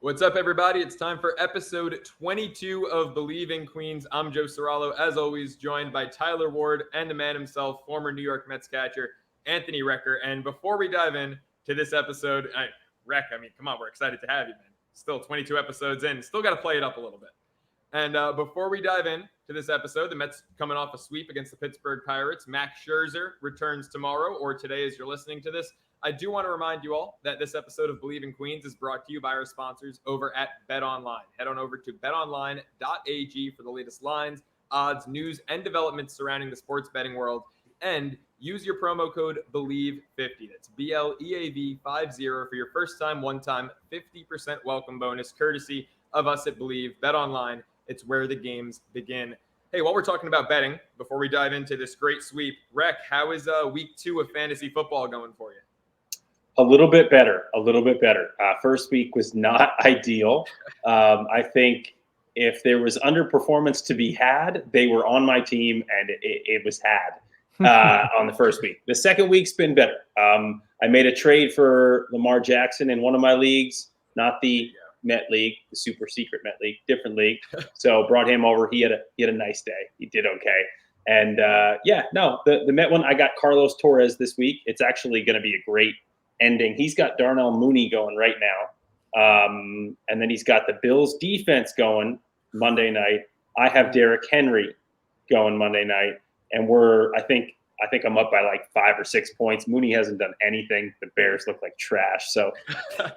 What's up, everybody? It's time for episode 22 of Bleav in Queens. I'm Joe Serralo, as always, joined by Tyler Ward and the man himself, former New York Mets catcher, Anthony Recker. And before we dive in to this episode, come on, we're excited to have you, man. Still 22 episodes in, still got to play it up a little bit. And before we dive in to this episode, the Mets coming off a sweep against the Pittsburgh Pirates. Max Scherzer returns tomorrow, or today as you're listening to this. I do want to remind you all that this episode of Bleav in Queens is brought to you by our sponsors over at BetOnline. Head on over to betonline.ag for the latest lines, odds, news, and developments surrounding the sports betting world. And use your promo code BLEAV50. That's BLEAV50 for your first time, one-time 50% welcome bonus, courtesy of us at Bleav. BetOnline, it's where the games begin. Hey, while we're talking about betting, before we dive into this great sweep, Rec, how is week 2 of fantasy football going for you? A little bit better. First week was not ideal. I think if there was underperformance to be had, they were on my team, and it was had on the first week. The second week's been better. I made a trade for Lamar Jackson in one of my leagues, not the Met League, the super secret Met League, different league. So brought him over. He had a nice day. He did okay. And the Met one, I got Carlos Torres this week. It's actually going to be a great ending. He's got Darnell Mooney going right now. And then he's got the Bills defense going Monday night. I have Derrick Henry going Monday night. And I think I'm up by like 5 or 6 points. Mooney hasn't done anything. The Bears look like trash. So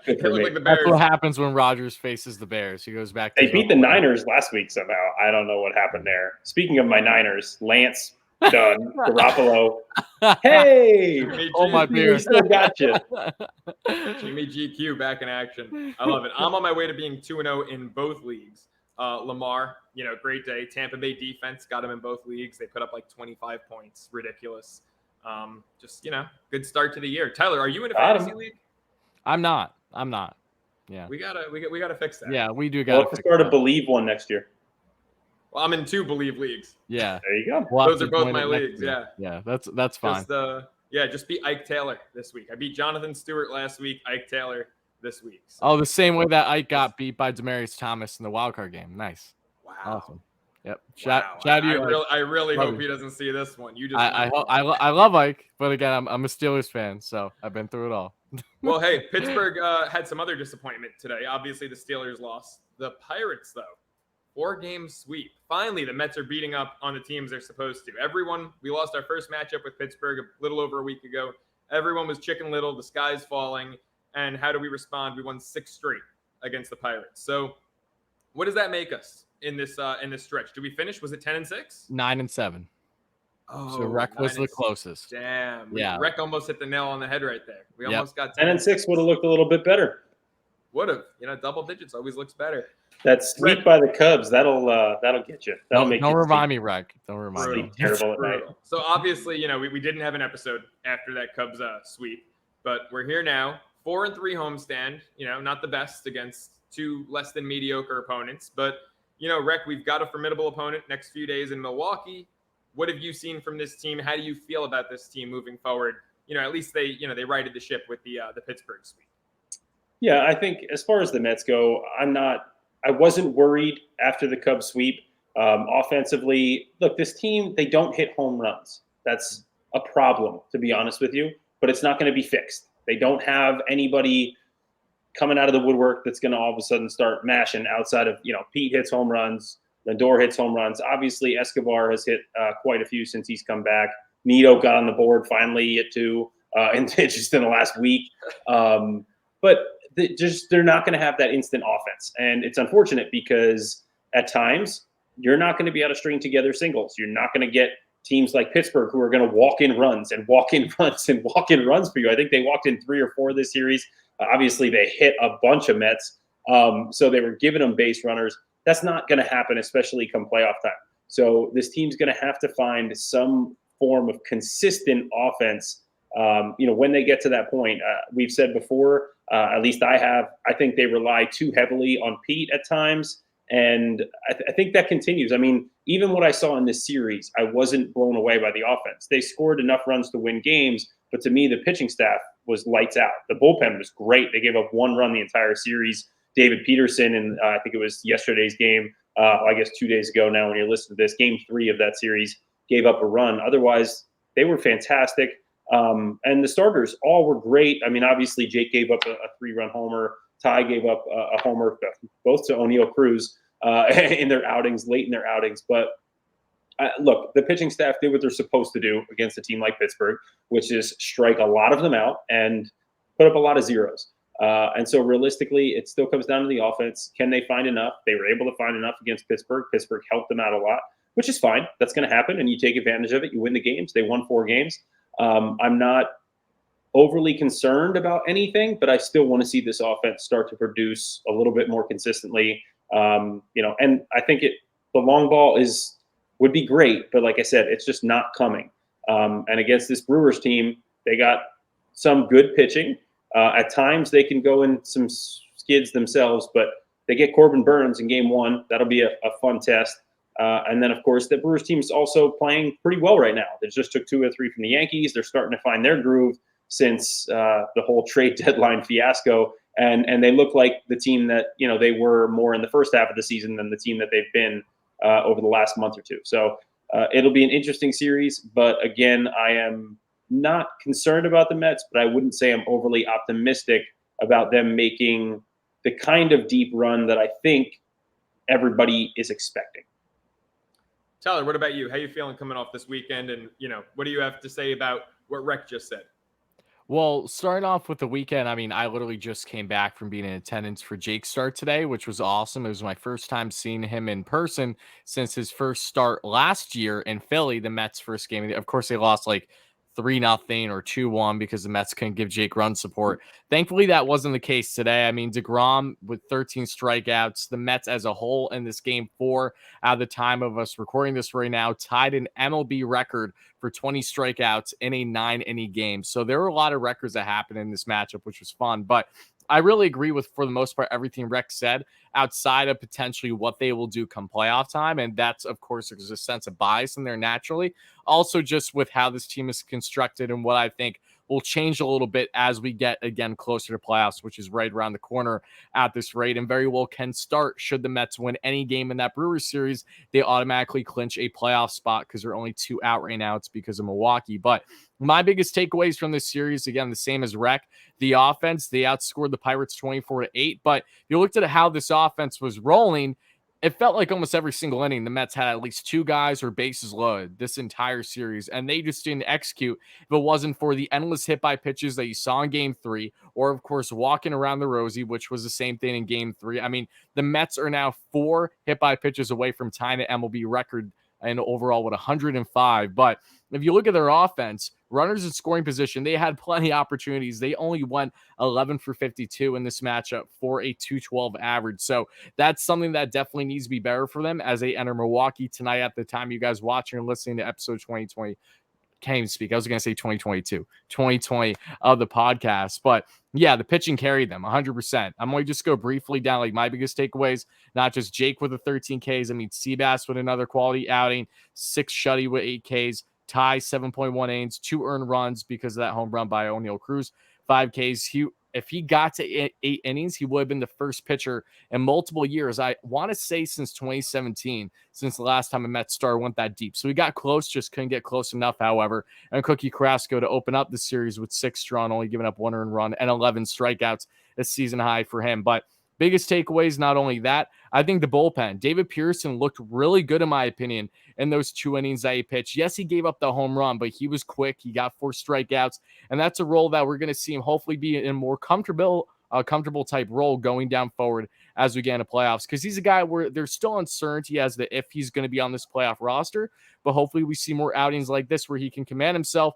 They look like the Bears. That's what happens when Rodgers faces the Bears. He goes back to They beat the Niners last week somehow. I don't know what happened there. Speaking of my Niners, Lance done. Garoppolo. Hey! Oh, my beer. Still got you. Jimmy GQ back in action. I love it. I'm on my way to being 2-0 in both leagues. Lamar, great day. Tampa Bay defense got him in both leagues. They put up like 25 points. Ridiculous. Good start to the year. Tyler, are you in a fantasy league? I'm not. Yeah. We gotta fix that. Yeah, we do We'll have to start a Bleav one next year. Well, I'm in 2 Bleav leagues. Yeah. There you go. We'll Those are both my leagues. Yeah. Yeah, that's fine. Just beat Ike Taylor this week. I beat Jonathan Stewart last week, Ike Taylor this week. So. Oh, the same way that Ike got beat by Demaryius Thomas in the wildcard game. Nice. Wow. Awesome. Yep. Shout to you. I really hope he doesn't see this one. You just I love Ike, but again, I'm a Steelers fan, so I've been through it all. Well, hey, Pittsburgh had some other disappointment today. Obviously, the Steelers lost. The Pirates, though, 4-game sweep. Finally, the Mets are beating up on the teams they're supposed to. We lost our first matchup with Pittsburgh a little over a week ago. Everyone was Chicken Little, the sky's falling. And how do we respond? We won 6 straight against the Pirates. So what does that make us in this stretch? Did we finish? Was it 10-6? 9-7. Oh, so Rec was the closest. Damn. Yeah. Rec almost hit the nail on the head right there. We almost got 10-6 would have looked a little bit better. Would have. Double digits always looks better. That sweep by the Cubs, that'll get you. That'll make you. Don't remind me, Rec. Don't remind me. Terrible at night. So obviously, we didn't have an episode after that Cubs sweep, but we're here now. 4-3 homestand. Not the best against 2 less than mediocre opponents, but Rec, we've got a formidable opponent next few days in Milwaukee. What have you seen from this team? How do you feel about this team moving forward? At least they righted the ship with the Pittsburgh sweep. Yeah, I think as far as the Mets go, I wasn't worried after the Cubs sweep. Offensively, look, this team, they don't hit home runs. That's a problem, to be honest with you, but it's not going to be fixed. They don't have anybody coming out of the woodwork that's going to all of a sudden start mashing outside of, Pete hits home runs, Lindor hits home runs. Obviously, Escobar has hit quite a few since he's come back. Nito got on the board finally at 2 just in the last week. But they're not going to have that instant offense. And it's unfortunate because at times you're not going to be able to string together singles. You're not going to get teams like Pittsburgh who are going to walk in runs and walk in runs and walk in runs for you. I think they walked in 3 or 4 this series. Obviously, they hit a bunch of Mets. So they were giving them base runners. That's not going to happen, especially come playoff time. So this team's going to have to find some form of consistent offense. When they get to that point, we've said before, at least I think they rely too heavily on Pete at times. And I think that continues. I mean, even what I saw in this series, I wasn't blown away by the offense. They scored enough runs to win games, but to me, the pitching staff was lights out. The bullpen was great. They gave up 1 run the entire series. David Peterson, and I think it was yesterday's game, I guess 2 days ago now when you're listening to this, game 3 of that series, gave up a run. Otherwise, they were fantastic. And the starters all were great. I mean, obviously, Jake gave up a 3-run homer. Ty gave up a homer, both to O'Neill Cruz in their outings, late in their outings. But look, the pitching staff did what they're supposed to do against a team like Pittsburgh, which is strike a lot of them out and put up a lot of zeros. And so realistically, it still comes down to the offense. Can they find enough? They were able to find enough against Pittsburgh. Pittsburgh helped them out a lot, which is fine. That's going to happen, and you take advantage of it. You win the games. They won 4 games. I'm not overly concerned about anything, but I still want to see this offense start to produce a little bit more consistently. And I think the long ball would be great, but like I said, it's just not coming. And against this Brewers team, they got some good pitching. At times, they can go in some skids themselves, but they get Corbin Burns in game 1. That'll be a fun test. And then, of course, the Brewers team is also playing pretty well right now. They just took 2 or 3 from the Yankees. They're starting to find their groove since the whole trade deadline fiasco. And they look like the team that, they were more in the first half of the season than the team that they've been over the last month or two. So it'll be an interesting series. But again, I am not concerned about the Mets, but I wouldn't say I'm overly optimistic about them making the kind of deep run that I think everybody is expecting. Tyler, what about you? How you feeling coming off this weekend? And, what do you have to say about what Rec just said? Well, starting off with the weekend, I mean, I literally just came back from being in attendance for Jake's start today, which was awesome. It was my first time seeing him in person since his first start last year in Philly, the Mets' first game. Of course, they lost like 3-0 or 2-1 because the Mets couldn't give Jake run support. Thankfully, that wasn't the case today. I mean, DeGrom with 13 strikeouts, the Mets as a whole in this game 4 at the time of us recording this right now tied an MLB record for 20 strikeouts in a 9-inning game. So there were a lot of records that happened in this matchup, which was fun. But I really agree with, for the most part, everything Rex said outside of potentially what they will do come playoff time. And that's, of course, there's a sense of bias in there naturally. Also, just with how this team is constructed and what I think will change a little bit as we get, again, closer to playoffs, which is right around the corner at this rate, and very well can start. Should the Mets win any game in that Brewers series, they automatically clinch a playoff spot because they're only 2 out right now. It's because of Milwaukee. But my biggest takeaways from this series, again, the same as Rec. The offense, they outscored the Pirates 24-8. But if you looked at how this offense was rolling, it felt like almost every single inning, the Mets had at least 2 guys or bases loaded this entire series, and they just didn't execute if it wasn't for the endless hit by pitches that you saw in game 3, or of course, walking around the Rosie, which was the same thing in game 3. I mean, the Mets are now 4 hit by pitches away from tying the MLB record and overall with 105. But if you look at their offense, runners in scoring position, they had plenty of opportunities. They only went 11 for 52 in this matchup for a 212 average. So that's something that definitely needs to be better for them as they enter Milwaukee tonight at the time you guys watching and listening to episode 2020. Can't even speak. I was going to say 2020 of the podcast. But yeah, the pitching carried them 100%. I'm going to just go briefly down like my biggest takeaways, not just Jake with the 13 Ks. I mean, Seabass with another quality outing, 6 Shuddy with 8 Ks, Ty 7.1 innings, 2 earned runs because of that home run by O'Neill Cruz, 5 Ks. If he got to 8 innings, he would have been the first pitcher in multiple years. I want to say since 2017, since the last time a Mets star went that deep. So he got close, just couldn't get close enough, however. And Cookie Carrasco to open up the series with 6 strong, only giving up 1 earned run and 11 strikeouts, a season high for him. But biggest takeaways, not only that, I think the bullpen. David Pearson looked really good, in my opinion, in those 2 innings that he pitched. Yes, he gave up the home run, but he was quick. He got 4 strikeouts, and that's a role that we're going to see him hopefully be in a more comfortable type role going down forward as we get into playoffs, because he's a guy where there's still uncertainty as to if he's going to be on this playoff roster, but hopefully we see more outings like this where he can command himself,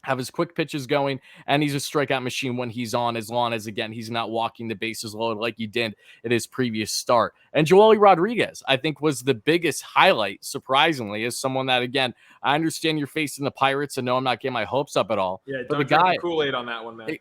have his quick pitches going, and he's a strikeout machine when he's on, as long as, again, he's not walking the bases loaded like he did at his previous start. And Joely Rodriguez, I think, was the biggest highlight, surprisingly, as someone that, again, I understand you're facing the Pirates, and no, I'm not getting my hopes up at all. Yeah, but don't drink the Kool-Aid on that one, man.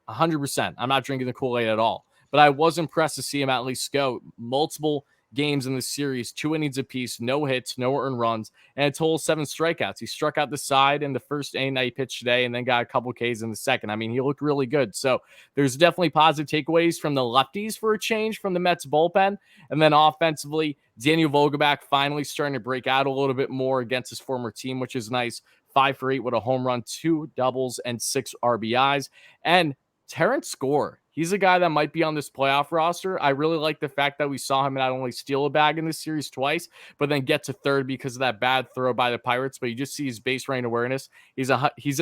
100%. I'm not drinking the Kool-Aid at all. But I was impressed to see him at least go multiple games in the series, 2 innings apiece, no hits, no earned runs, and a total of 7 strikeouts. He struck out the side in the first inning that he pitched today and then got a couple Ks in the second. I mean, he looked really good. So there's definitely positive takeaways from the lefties for a change from the Mets bullpen. And then offensively, Daniel Vogelbach finally starting to break out a little bit more against his former team, which is nice. 5 for 8 with a home run, 2 doubles, and 6 RBIs. And Terrence Gore, he's a guy that might be on this playoff roster. I really like the fact that we saw him not only steal a bag in this series twice, but then get to third because of that bad throw by the Pirates. But you just see his base running awareness. He's in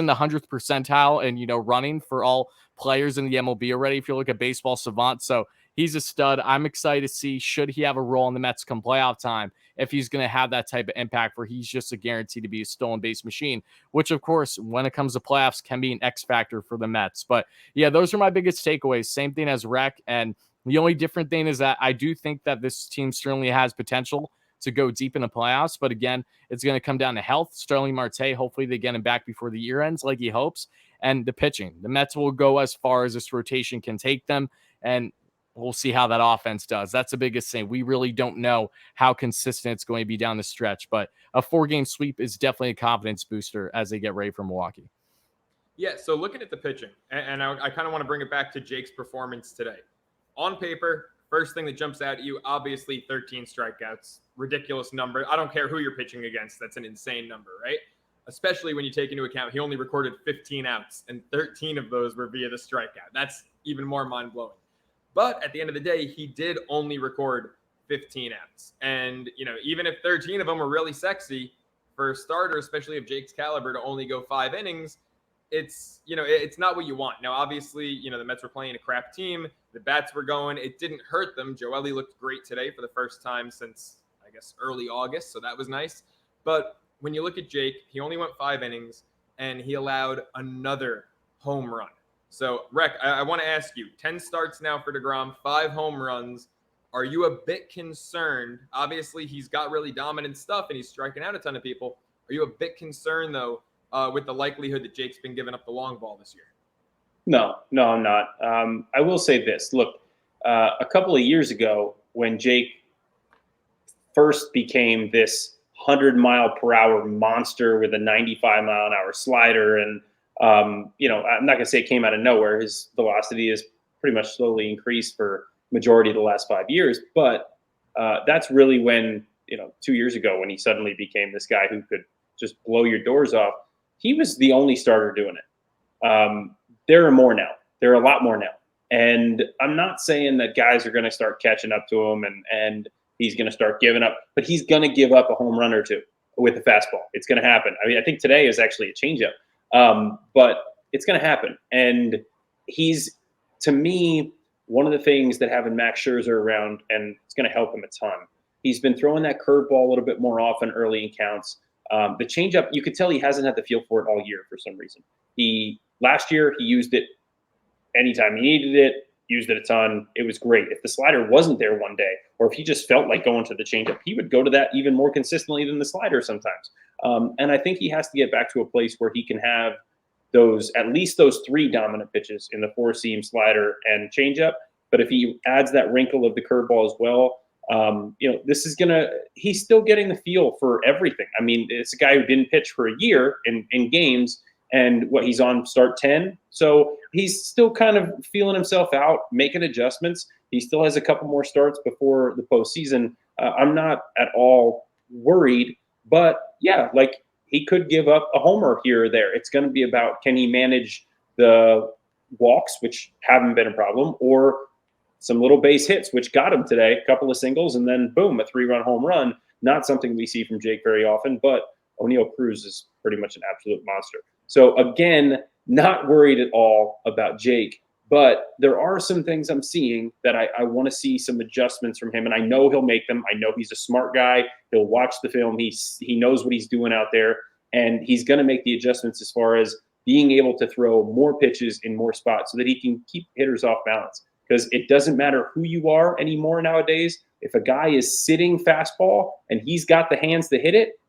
the 100th percentile and, running for all players in the MLB already, if you look at Baseball Savant. So he's a stud. I'm excited to see, should he have a role in the Mets come playoff time, if he's going to have that type of impact where he's just a guarantee to be a stolen base machine, which, of course, when it comes to playoffs, can be an X factor for the Mets. But yeah, those are my biggest takeaways. Same thing as Rec. And the only different thing is that I do think that this team certainly has potential to go deep in the playoffs. But again, it's going to come down to health. Starling Marte, hopefully they get him back before the year ends like he hopes. And the pitching. The Mets will go as far as this rotation can take them. And we'll see how that offense does. That's the biggest thing. We really don't know how consistent it's going to be down the stretch, but a 4-game sweep is definitely a confidence booster as they get ready for Milwaukee. Yeah, so looking at the pitching, and I kind of want to bring it back to Jake's performance today. On paper, first thing that jumps out at you, obviously 13 strikeouts, ridiculous number. I don't care who you're pitching against. That's an insane number, right? Especially when you take into account he only recorded 15 outs, and 13 of those were via the strikeout. That's even more mind-blowing. But at the end of the day, he did only record 15 outs. And, even if 13 of them were really sexy, for a starter, especially of Jake's caliber, to only go 5 innings, it's not what you want. Now, obviously, the Mets were playing a crap team. The bats were going. It didn't hurt them. Joely looked great today for the first time since, I guess, early August. So that was nice. But when you look at Jake, he only went 5 innings, and he allowed another home run. So, Rec, I want to ask you, 10 starts now for DeGrom, 5 home runs. Are you a bit concerned? Obviously, he's got really dominant stuff, and he's striking out a ton of people. Are you a bit concerned, though, with the likelihood that Jake's been giving up the long ball this year? No, I'm not. I will say this. Look, a couple of years ago, when Jake first became this 100-mile-per-hour monster with a 95-mile-an-hour slider, and I'm not going to say it came out of nowhere. His velocity has pretty much slowly increased for majority of the last 5 years. But that's really when, 2 years ago, when he suddenly became this guy who could just blow your doors off. He was the only starter doing it. There are more now. There are a lot more now. And I'm not saying that guys are going to start catching up to him and he's going to start giving up, but he's going to give up a home run or two with a fastball. It's going to happen. I mean, I think today is actually a changeup. But it's going to happen. And he's, to me, one of the things that having Max Scherzer around, and it's going to help him a ton. He's been throwing that curveball a little bit more often early in counts. The changeup, you could tell he hasn't had the feel for it all year for some reason. Last year, he used it anytime he needed it, used it a ton. It was great. If the slider wasn't there one day, or if he just felt like going to the changeup, he would go to that even more consistently than the slider sometimes. And I think he has to get back to a place where he can have at least those 3 dominant pitches in the 4-seam, slider, and changeup. But if he adds that wrinkle of the curveball as well, he's still getting the feel for everything. I mean, it's a guy who didn't pitch for a year in games, and he's on start 10. So he's still kind of feeling himself out, making adjustments. He still has a couple more starts before the postseason. I'm not at all worried, but yeah, he could give up a homer here or there. It's going to be about, can he manage the walks, which haven't been a problem, or some little base hits, which got him today, a couple of singles, and then boom, a 3-run home run. Not something we see from Jake very often, but O'Neal Cruz is pretty much an absolute monster. So again, not worried at all about Jake, but there are some things I'm seeing that I want to see some adjustments from him, and I know he'll make them. I know he's a smart guy. He'll watch the film. He knows what he's doing out there, and he's going to make the adjustments as far as being able to throw more pitches in more spots so that he can keep hitters off balance. Because it doesn't matter who you are anymore nowadays. If a guy is sitting fastball and he's got the hands to hit it,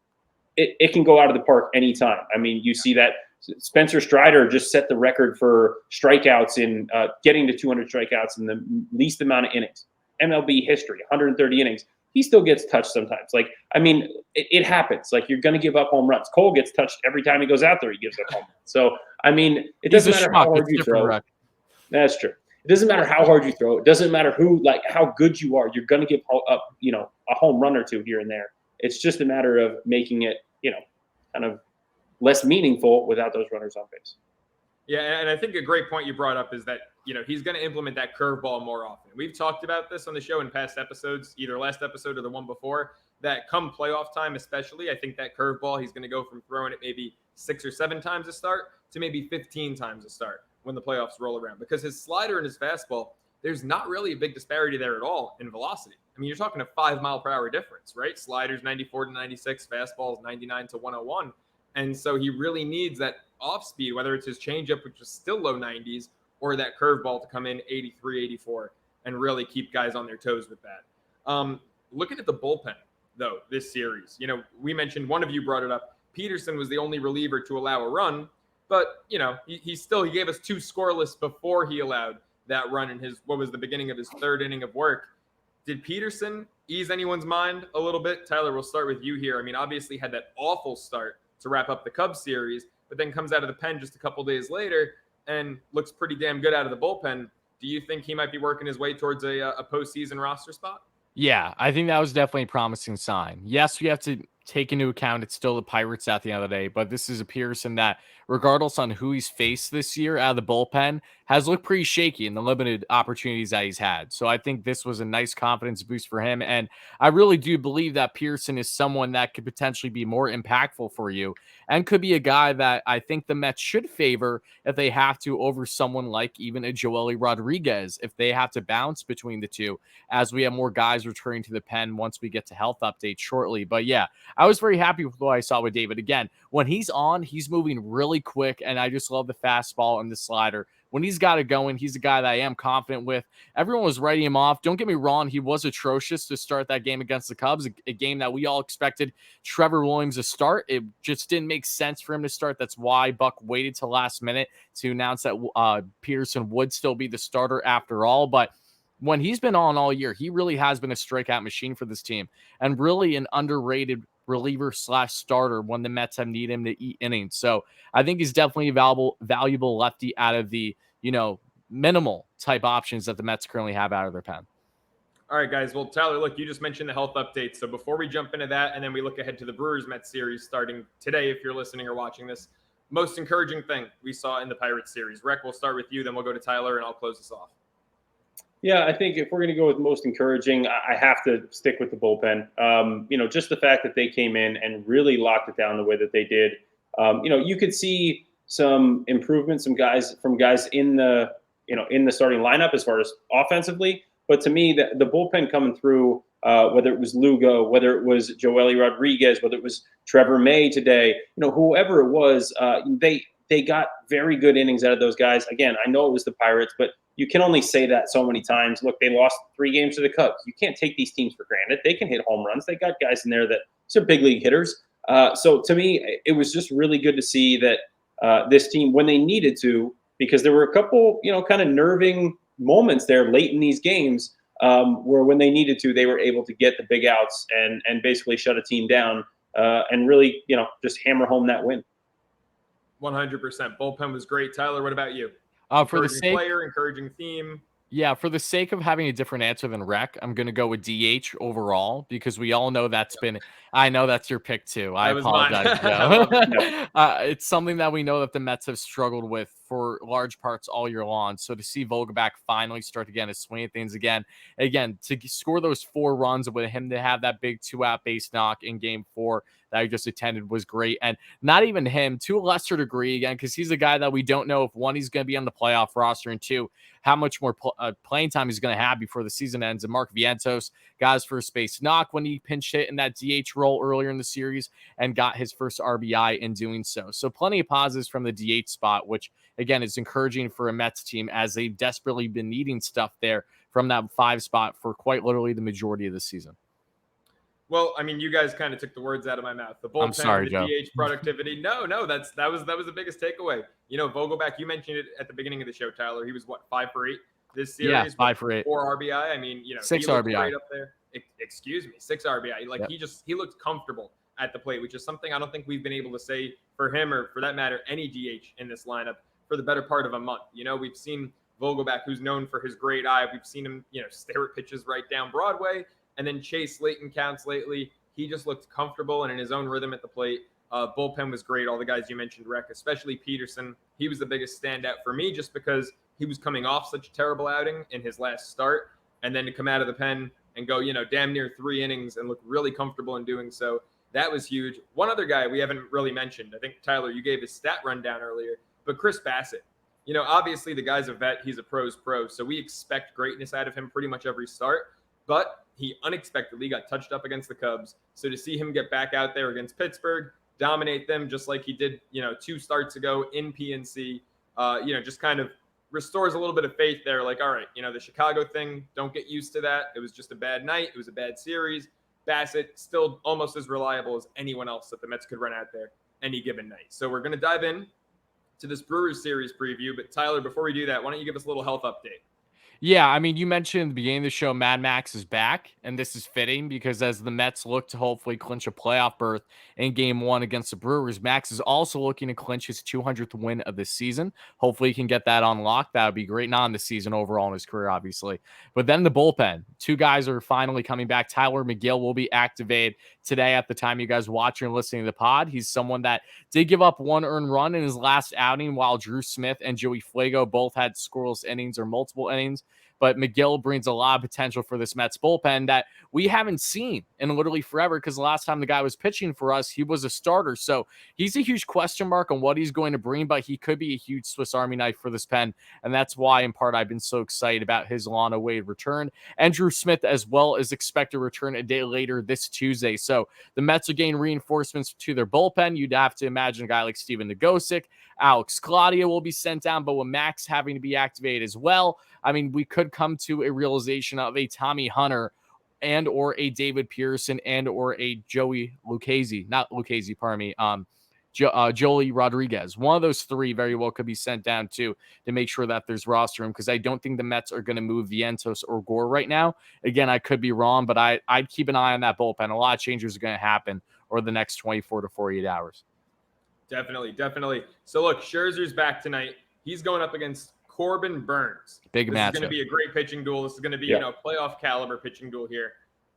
it can go out of the park anytime. I mean, you see that Spencer Strider just set the record for strikeouts in getting to 200 strikeouts in the least amount of innings. MLB history, 130 innings. he still gets touched sometimes. Like, I mean, it happens. Like, you're going to give up home runs. Cole gets touched every time he goes out there. He gives up home runs. So, I mean, it He's doesn't a matter how schmuck. hard It's you different, throw. Rec. That's true. It doesn't matter how hard you throw. It doesn't matter how good you are. You're going to give up, a home run or two here and there. It's just a matter of making it, kind of less meaningful without those runners on base. Yeah, and I think a great point you brought up is that, he's going to implement that curveball more often. We've talked about this on the show in past episodes, either last episode or the one before, that come playoff time especially, I think that curveball, he's going to go from throwing it maybe 6 or 7 times a start to maybe 15 times a start when the playoffs roll around. Because his slider and his fastball, there's not really a big disparity there at all in velocity. I mean, you're talking a 5-mile-per-hour difference, right? Sliders 94 to 96, fastballs 99 to 101. And so he really needs that off speed, whether it's his changeup, which is still low 90s, or that curveball to come in 83, 84, and really keep guys on their toes with that. Looking at the bullpen, though, this series, we mentioned, one of you brought it up, Peterson was the only reliever to allow a run, but, he gave us 2 scoreless before he allowed that run in what was the beginning of his 3rd inning of work. Did Peterson ease anyone's mind a little bit? Tyler, we'll start with you here. I mean, obviously had that awful start to wrap up the Cubs series, but then comes out of the pen just a couple days later and looks pretty damn good out of the bullpen. Do you think he might be working his way towards a postseason roster spot? Yeah, I think that was definitely a promising sign. Yes, we have to take into account it's still the Pirates at the end of the day, but this is a Pearson that, regardless on who he's faced this year out of the bullpen, has looked pretty shaky in the limited opportunities that he's had. So I think this was a nice confidence boost for him. And I really do believe that Pearson is someone that could potentially be more impactful for you and could be a guy that I think the Mets should favor if they have to over someone like even a Joely Rodriguez, if they have to bounce between the two, as we have more guys returning to the pen once we get to health updates shortly. But yeah, I was very happy with what I saw with David. Again, when he's on, he's moving really quick, and I just love the fastball and the slider. When he's got it going, he's a guy that I am confident with. Everyone was writing him off. Don't get me wrong, he was atrocious to start that game against the Cubs, a game that we all expected Trevor Williams to start. It just didn't make sense for him to start. That's why Buck waited till last minute to announce that Peterson would still be the starter after all. But when he's been on all year, he really has been a strikeout machine for this team and really an underrated reliever / starter when the Mets have need him to eat innings. So I think he's definitely a valuable lefty out of the, minimal type options that the Mets currently have out of their pen. All right, guys. Well, Tyler, look, you just mentioned the health update. So before we jump into that, and then we look ahead to the Brewers-Mets series starting today, if you're listening or watching this, most encouraging thing we saw in the Pirates series. Rec, we'll start with you, then we'll go to Tyler, and I'll close this off. Yeah, I think if we're going to go with most encouraging, I have to stick with the bullpen. Just the fact that they came in and really locked it down the way that they did. You could see some improvement, from guys in the starting lineup as far as offensively. But to me, the bullpen coming through, whether it was Lugo, whether it was Joely Rodriguez, whether it was Trevor May today, whoever it was, they got very good innings out of those guys. Again, I know it was the Pirates, but you can only say that so many times. Look, they lost 3 games to the Cubs. You can't take these teams for granted. They can hit home runs. They got guys in there that are big league hitters. So to me, it was just really good to see that this team, when they needed to, because there were a couple, kind of nerving moments there late in these games where when they needed to, they were able to get the big outs and basically shut a team down and really, just hammer home that win. 100%. Bullpen was great. Tyler, what about you? For the sake, encouraging theme. Yeah, for the sake of having a different answer than Rec, I'm going to go with DH overall because we all know that's been. I know that's your pick too. I apologize, Joe. It's something that we know that the Mets have struggled with for large parts all year long. So to see Vogelbach finally start again to swing at things again, to score those 4 runs with him to have that big 2-out base knock in Game 4 that I just attended was great. And not even him, to a lesser degree, again, because he's a guy that we don't know if, 1, he's going to be on the playoff roster, and 2, how much more playing time he's going to have before the season ends. And Mark Vientos got his first base knock when he pinch hit in that DH role earlier in the series and got his first RBI in doing so. So plenty of positives from the DH spot, which again is encouraging for a Mets team as they've desperately been needing stuff there from that 5 spot for quite literally the majority of the season. Well, I mean, you guys kind of took the words out of my mouth. The bullpen, I'm sorry, the Joe. DH productivity. No, that was the biggest takeaway. Vogelbach, you mentioned it at the beginning of the show, Tyler. He was 5 for 8 this Yeah, series. 5 for 8. 4 RBI. I mean, 6 he looked RBI. great up there. Excuse me, 6 RBI. Like Yep. he looked comfortable at the plate, which is something I don't think we've been able to say for him, or for that matter, any DH in this lineup for the better part of a month. We've seen Vogelback, who's known for his great eye. We've seen him, stare at pitches right down Broadway, and then chase late in counts lately. He just looked comfortable and in his own rhythm at the plate. Bullpen was great. All the guys you mentioned, Rec, especially Peterson. He was the biggest standout for me just because he was coming off such a terrible outing in his last start. And then to come out of the pen and go, damn near 3 innings and look really comfortable in doing so, that was huge. One other guy we haven't really mentioned, I think, Tyler, you gave his stat rundown earlier, but Chris Bassett. Obviously the guy's a vet. He's a pro's pro, so we expect greatness out of him pretty much every start. But he unexpectedly got touched up against the Cubs. So to see him get back out there against Pittsburgh, dominate them just like he did, 2 starts ago in PNC, just kind of restores a little bit of faith there. Like, all right, the Chicago thing, don't get used to that. It was just a bad night. It was a bad series. Bassett still almost as reliable as anyone else that the Mets could run out there any given night. So we're going to dive in to this Brewers series preview. But Tyler, before we do that, why don't you give us a little health update? Yeah, I mean, you mentioned in the beginning of the show, Mad Max is back, and this is fitting because as the Mets look to hopefully clinch a playoff berth in Game 1 against the Brewers, Max is also looking to clinch his 200th win of the season. Hopefully he can get that unlocked. That would be great, not in the season, overall in his career, obviously. But then the bullpen. 2 guys are finally coming back. Tyler McGill will be activated today at the time you guys watching and listening to the pod. He's someone that did give up 1 earned run in his last outing, while Drew Smith and Joey Flacco both had scoreless innings or multiple innings. But McGill brings a lot of potential for this Mets bullpen that we haven't seen in literally forever, because the last time the guy was pitching for us, he was a starter. So he's a huge question mark on what he's going to bring, but he could be a huge Swiss Army knife for this pen. And that's why, in part, I've been so excited about his long-awaited return. Andrew Smith, as well, is expected to return a day later this Tuesday. So the Mets are getting reinforcements to their bullpen. You'd have to imagine a guy like Steven Nagosic, Alex Claudia will be sent down, but with Max having to be activated as well, I mean, we could come to a realization of a Tommy Hunter and or a David Pearson and or a Joey Lucchesi, not Lucchesi, pardon me, Joely Rodriguez. One of those 3 very well could be sent down to make sure that there's roster room, because I don't think the Mets are going to move Vientos or Gore right now. Again, I could be wrong, but I'd keep an eye on that bullpen. A lot of changes are going to happen over the next 24 to 48 hours. Definitely. So look, Scherzer's back tonight. He's going up against Corbin Burns. Big matchup. This is going to be a great pitching duel. This is going to be, playoff caliber pitching duel here.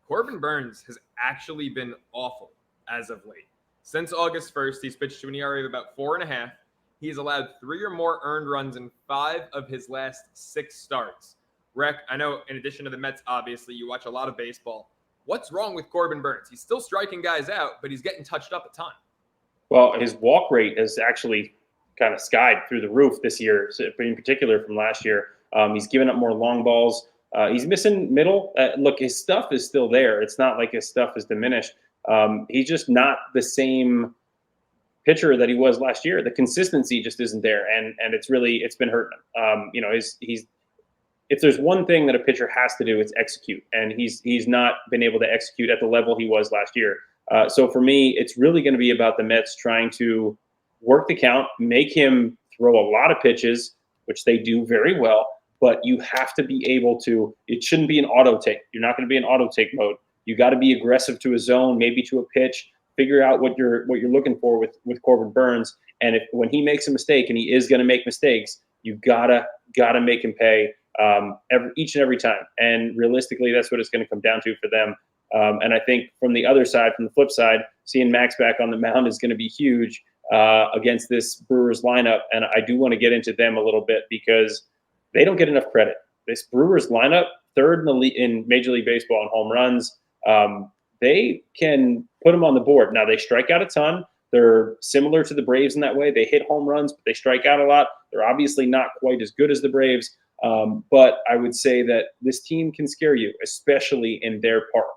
Corbin Burns has actually been awful as of late. Since August 1st, he's pitched to an ERA of about 4.5. He's allowed 3 or more earned runs in 5 of his last 6 starts. Rec, I know in addition to the Mets, obviously, you watch a lot of baseball. What's wrong with Corbin Burns? He's still striking guys out, but he's getting touched up a ton. Well, his walk rate has actually kind of skied through the roof this year, in particular from last year. He's given up more long balls. He's missing middle. Look, his stuff is still there. It's not like his stuff is diminished. He's just not the same pitcher that he was last year. The consistency just isn't there, and it's been hurting him. He's if there's one thing that a pitcher has to do, it's execute, and he's not been able to execute at the level he was last year. So for me, it's really going to be about the Mets trying to work the count, make him throw a lot of pitches, which they do very well, but you have to be able to, it shouldn't be an auto take. You're not going to be in auto take mode. You got to be aggressive to a zone, maybe to a pitch, figure out what you're looking for with Corbin Burns. And when he makes a mistake, and he is going to make mistakes, you gotta make him pay each and every time. And realistically, that's what it's going to come down to for them. And I think from the other side, from the flip side, seeing Max back on the mound is going to be huge against this Brewers lineup. And I do want to get into them a little bit because they don't get enough credit. This Brewers lineup, third in Major League Baseball in home runs. They can put them on the board. Now, they strike out a ton. They're similar to the Braves in that way. They hit home runs, but they strike out a lot. They're obviously not quite as good as the Braves. But I would say that this team can scare you, especially in their park.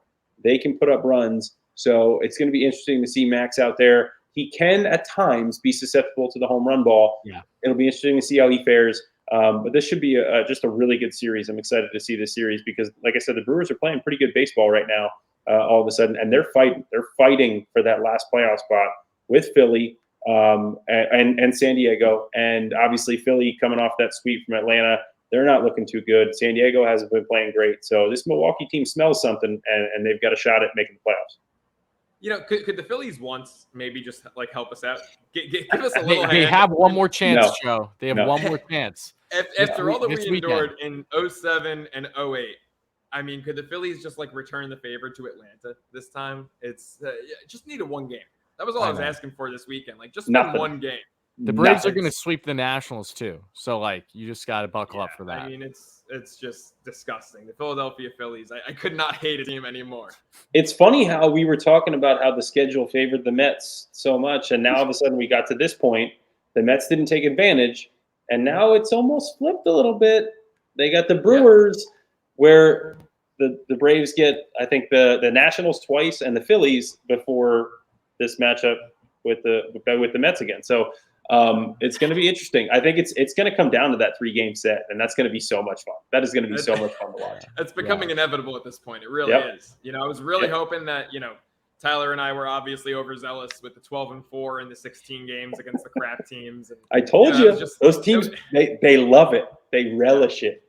They can put up runs. So it's going to be interesting to see Max out there. He can, at times, be susceptible to the home run ball. Yeah. It'll be interesting to see how he fares. But this should be just a really good series. I'm excited to see this series because, like I said, the Brewers are playing pretty good baseball right now all of a sudden. And they're fighting. They're fighting for that last playoff spot with Philly and San Diego. And obviously Philly coming off that sweep from Atlanta. they're not looking too good. San Diego hasn't been playing great. So this Milwaukee team smells something, and they've got a shot at making the playoffs. Could the Phillies once maybe just like help us out? Give us a little They hand. have one more chance, No. Joe. They have No. one more chance. After all that this we endured weekend. in 07 and 08, I mean, could the Phillies just like return the favor to Atlanta this time? It's just need a one game. That was all I was asking for this weekend. Like just win one game. The Braves are going to sweep the Nationals too. So like you just got to buckle up for that. I mean, it's just disgusting. The Philadelphia Phillies. I could not hate a team anymore. It's funny how we were talking about how the schedule favored the Mets so much, and now all of a sudden we got to this point. The Mets didn't take advantage, and now it's almost flipped a little bit. They got the Brewers, where the Braves get, I think, the Nationals twice and the Phillies before this matchup with the Mets again. So it's going to be interesting. I think it's going to come down to that 3-game set, and that's going to be so much fun. That is going to be so much fun to watch. It's becoming inevitable at this point. It really is. I was really hoping that, Tyler and I were obviously overzealous with the 12-4 and the 16 games against the crap teams. And, I told you, those teams, they love it. They relish it.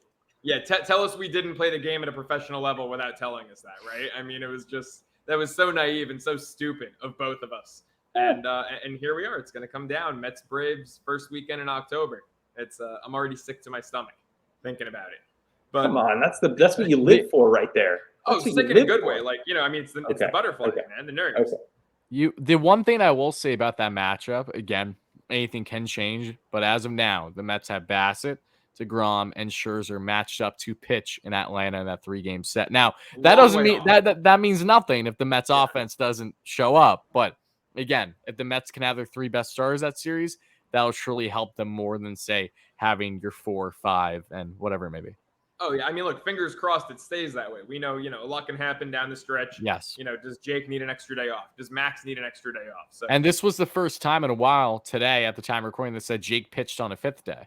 Yeah, tell us we didn't play the game at a professional level without telling us that, right? I mean, it was just that was so naive and so stupid of both of us. And here we are. It's going to come down. Mets Braves first weekend in October. It's I'm already sick to my stomach thinking about it. But come on, that's what you live for right there. Sick in a good way. Like I mean, it's the butterfly, man. The nerves. The one thing I will say about that matchup, again, anything can change, but as of now, the Mets have Bassett, DeGrom, and Scherzer matched up to pitch in Atlanta in that 3-game set. Now, that doesn't mean that means nothing if the Mets offense doesn't show up. But again, if the Mets can have their 3 best stars that series, that will surely help them more than, say, having your 4, 5, and whatever it may be. Oh, yeah. I mean, look, fingers crossed it stays that way. We know, a lot can happen down the stretch. Yes. Does Jake need an extra day off? Does Max need an extra day off? So, and this was the first time in a while today at the time recording that said Jake pitched on a 5th day.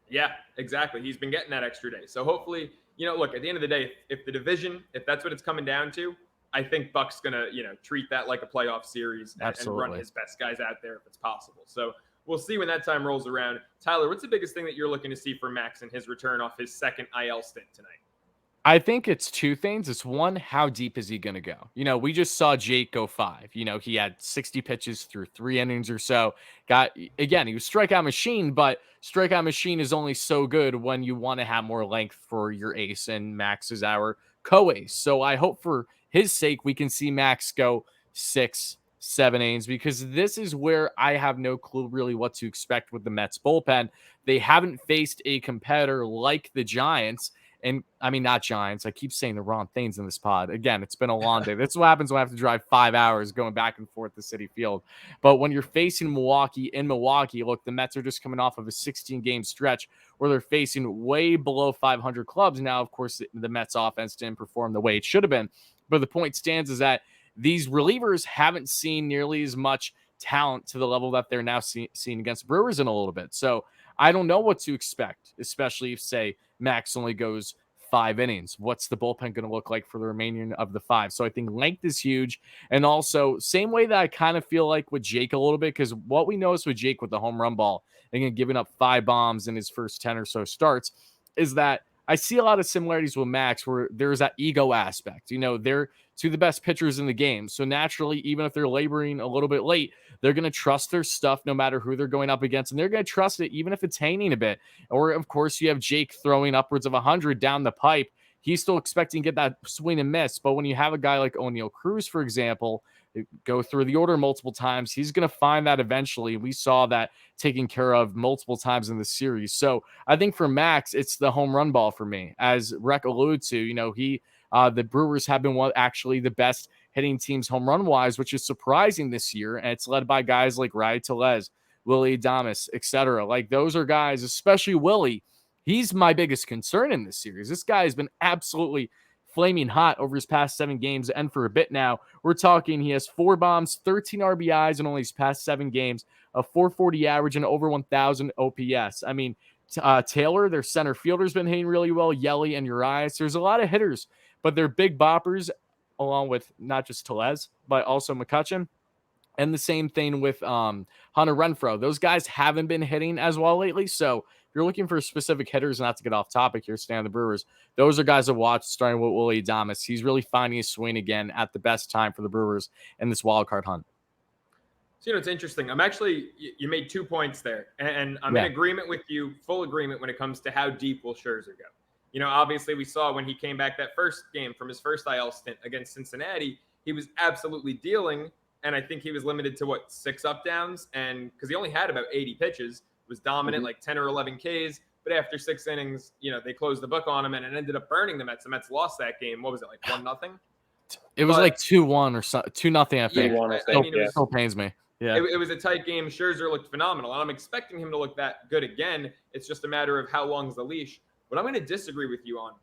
Yeah, exactly. He's been getting that extra day. So hopefully, look, at the end of the day, if the division, if that's what it's coming down to, I think Buck's going to, treat that like a playoff series and run his best guys out there if it's possible. So we'll see when that time rolls around. Tyler, what's the biggest thing that you're looking to see from Max in his return off his second IL stint tonight? I think it's 2 things. It's one, how deep is he going to go? We just saw Jake go 5. He had 60 pitches through 3 innings or so. He was strikeout machine, but strikeout machine is only so good when you want to have more length for your ace, and Max is our co-ace. So I hope for his sake we can see Max go 6, 7 innings, because this is where I have no clue really what to expect with the Mets bullpen. They haven't faced a competitor like the Giants. And I mean, not Giants. I keep saying the wrong things in this pod. Again, it's been a long day. That's what happens when I have to drive 5 hours going back and forth to Citi Field. But when you're facing Milwaukee in Milwaukee, look, the Mets are just coming off of a 16-game stretch where they're facing way below 500 clubs. Now, of course, the Mets offense didn't perform the way it should have been. But the point stands is that these relievers haven't seen nearly as much talent to the level that they're now seeing against Brewers in a little bit. So I don't know what to expect, especially if, say, Max only goes 5 innings. What's the bullpen going to look like for the remaining of the 5? So I think length is huge. And also, same way that I kind of feel like with Jake a little bit, because what we noticed with Jake with the home run ball, and giving up 5 bombs in his first 10 or so starts, is that I see a lot of similarities with Max where there's that ego aspect. They're 2 of the best pitchers in the game. So naturally, even if they're laboring a little bit late, they're going to trust their stuff no matter who they're going up against. And they're going to trust it even if it's hanging a bit. Or, of course, you have Jake throwing upwards of 100 down the pipe. He's still expecting to get that swing and miss. But when you have a guy like O'Neal Cruz, for example, go through the order multiple times, he's going to find that eventually. We saw that taken care of multiple times in the series. So I think for Max, it's the home run ball for me. As Rec alluded to, the Brewers have been actually the best hitting teams home run wise, which is surprising this year. And it's led by guys like Ray Tellez, Willie Adames, etc. Like those are guys, especially Willie. He's my biggest concern in this series. This guy has been absolutely flaming hot over his past 7 games. And for a bit now, we're talking he has 4 bombs, 13 RBIs in only his past 7 games, a 440 average, and over 1,000 OPS. I mean, Taylor, their center fielder's been hitting really well, Yelly and Urias. There's a lot of hitters, but they're big boppers, along with not just Tellez, but also McCutchen. And the same thing with Hunter Renfroe. Those guys haven't been hitting as well lately. So if you're looking for specific hitters, not to get off topic here, stay on the Brewers, those are guys to watch, starting with Willy Adames. He's really finding his swing again at the best time for the Brewers in this wild card hunt. So, it's interesting. You made 2 points there, and I'm in agreement with you, full agreement when it comes to how deep will Scherzer go. Obviously we saw when he came back that first game from his first IL stint against Cincinnati, he was absolutely dealing. And I think he was limited to 6 up downs. And because he only had about 80 pitches, was dominant, like 10 or 11 Ks. But after 6 innings, they closed the book on him and it ended up burning the Mets. The Mets lost that game. What was it, like 1-0? It was like 2-1 or 2-0, I think. It still pains me. Yeah. It was a tight game. Scherzer looked phenomenal. And I'm expecting him to look that good again. It's just a matter of how long's the leash. What I'm going to disagree with you on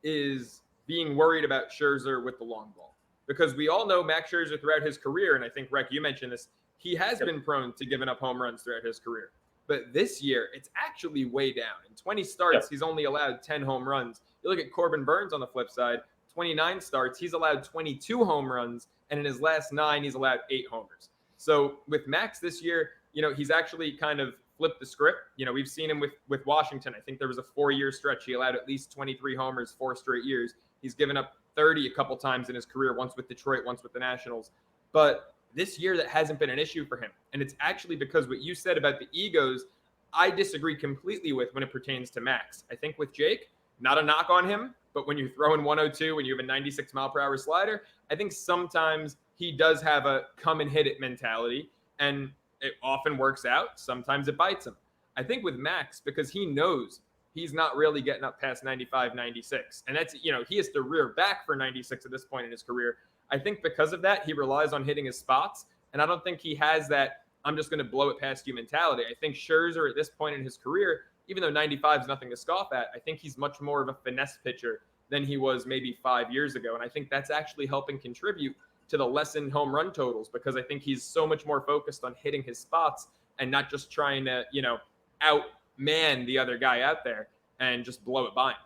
is being worried about Scherzer with the long ball. Because we all know Max Scherzer throughout his career, and I think, Rec, you mentioned this, he has been prone to giving up home runs throughout his career. But this year, it's actually way down. In 20 starts, he's only allowed 10 home runs. You look at Corbin Burns on the flip side, 29 starts, he's allowed 22 home runs, and in his last 9, he's allowed 8 homers. So with Max this year, he's actually kind of flipped the script. We've seen him with Washington. I think there was a 4-year stretch. He allowed at least 23 homers 4 straight years. He's given up 30 a couple times in his career, once with Detroit, once with the Nationals. But this year, that hasn't been an issue for him. And it's actually because what you said about the egos, I disagree completely with when it pertains to Max. I think with Jake, not a knock on him, but when you throw in 102 and you have a 96 mile per hour slider, I think sometimes he does have a come and hit it mentality. And it often works out. Sometimes it bites him. I think with Max, because he knows he's not really getting up past 95, 96. And that's, he has to rear back for 96 at this point in his career. I think because of that, he relies on hitting his spots. And I don't think he has that, I'm just going to blow it past you mentality. I think Scherzer at this point in his career, even though 95 is nothing to scoff at, I think he's much more of a finesse pitcher than he was maybe 5 years ago. And I think that's actually helping contribute to the lessened home run totals, because I think he's so much more focused on hitting his spots and not just trying to, outman the other guy out there and just blow it by him.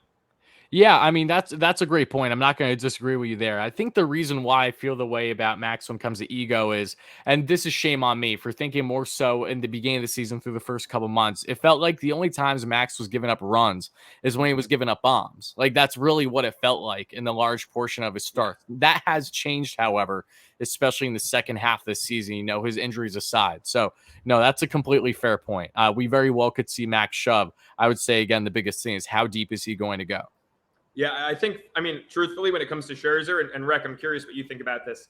Yeah, I mean, that's a great point. I'm not going to disagree with you there. I think the reason why I feel the way about Max when it comes to ego is, and this is shame on me for thinking more so in the beginning of the season through the first couple months, it felt like the only times Max was giving up runs is when he was giving up bombs. Like, that's really what it felt like in the large portion of his start. That has changed, however, especially in the second half of the season, his injuries aside. So, no, that's a completely fair point. We very well could see Max shove. I would say, again, the biggest thing is how deep is he going to go? Yeah, I mean, truthfully, when it comes to Scherzer, and Rec, I'm curious what you think about this.